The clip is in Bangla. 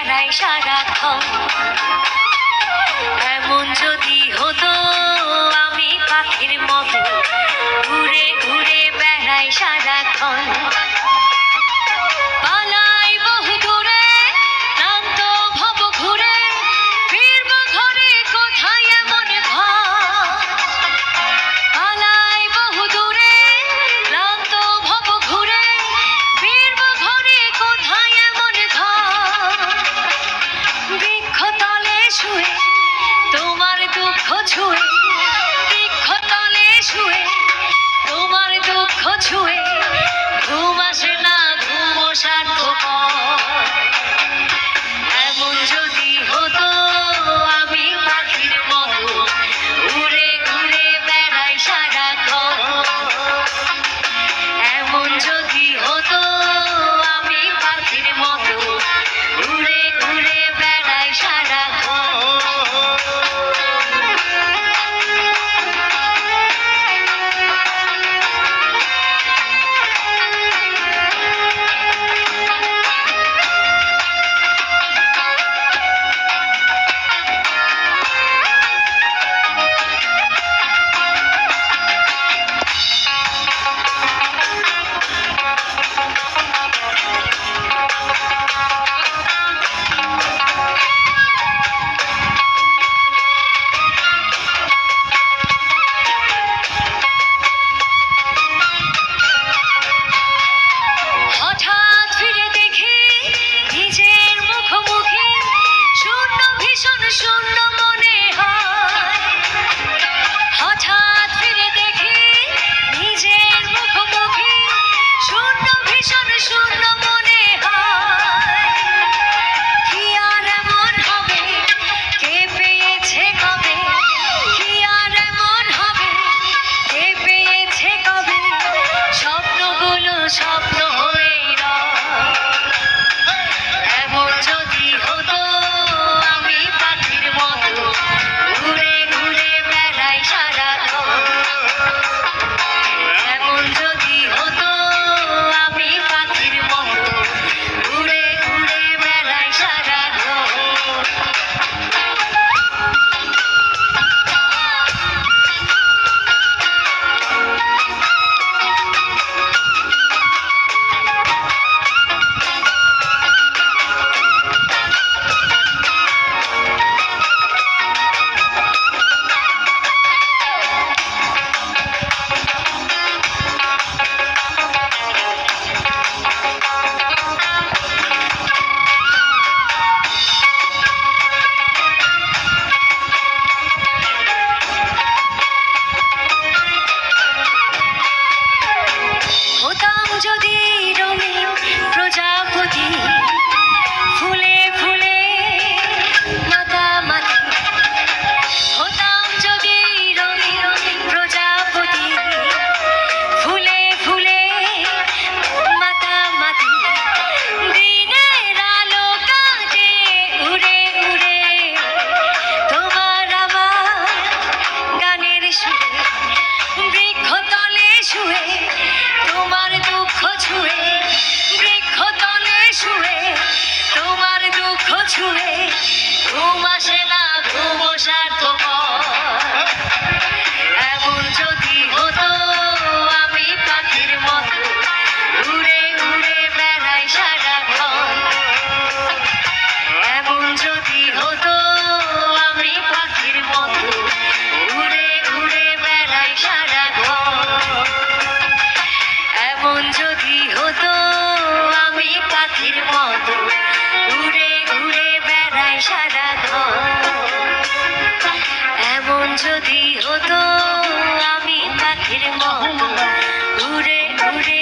বেড়াই সারাক্ষণ। এমন যদি হতো আমি পাখির মতো ঘুরে ঘুরে বেড়াই সারাক্ষণ। পালাই বহু দূরে ক্লান্ত ভব ঘুরে ফিরব ঘরে কোথায় এমন ঘর। পালাই বহু দূরে ক্লান্ত ভব ঘুরে ফিরব ঘরে কোথায় এমন ঘর। বৃক্ষতলে শুয়ে তোমার দুঃখ ছুঁয়ে, বৃক্ষতলে শুয়ে তোমার দুঃখ ছুঁয়ে ঘুম আসে না, ঘুম সার্থকর। এমন যদি হতো আমি পাখির মতো উড়ে ঘুরে বেড়াই সারাক্ষণ। এমন যদি হতো আমি পাখির মতো উড়ে ঘুরে বেড়াই সারাক্ষণ। হঠাৎ ফিরে দেখি নিজের মুখোমুখি, শূন্য ভীষণ শূন্য মনে হয়। হঠাৎ ফিরে দেখি নিজের মুখোমুখি, শূন্য ভীষণ শূন্য মনে হয়। কি আর এমন হবে, কে পেয়েছে কবে, কি আর এমন হবে, কে পেয়েছে কবে, স্বপ্নগুলো স্বপ্ন হয়েই রয়। এমন যদি হতো আমি পাখির মতো ঘুরে ঘুরে বেড়াই সারাক্ষণ। এমন যদি হতো আমি পাখির মতো ঘুরে ঘুরে বেড়াই সারাক্ষণ। হতাম যদি রঙিন প্রজাপতি, ফুলে ফুলে মাতামাতি। হতাম যদি রঙিন প্রজাপতি, ফুলে ফুলে মাতামাতি। দিনের আলো কাজে উড়ে উড়ে তোমার আমার গানের সুরে। বৃক্ষতলে শুয়ে তোমার দুঃখ ছুঁয়ে, বৃক্ষতলে শুয়ে তোমার দুঃখ ছুঁয়ে ঘুম আসে না, ঘুম সার্থকর। এমন যদি হতো আমি পাখির মতো উড়ে উড়ে বেড়াই সারাক্ষণ। এমন যদি হতো আমি পাখির মতো উড়ে উড়ে বেড়াই সারাক্ষণ। এমন যদি হতো আমি পাখির মতো উড়ে উড়ে বেড়াই সারাক্ষণ। এমন যদি হতো আমি পাখির মতো উড়ে উড়ে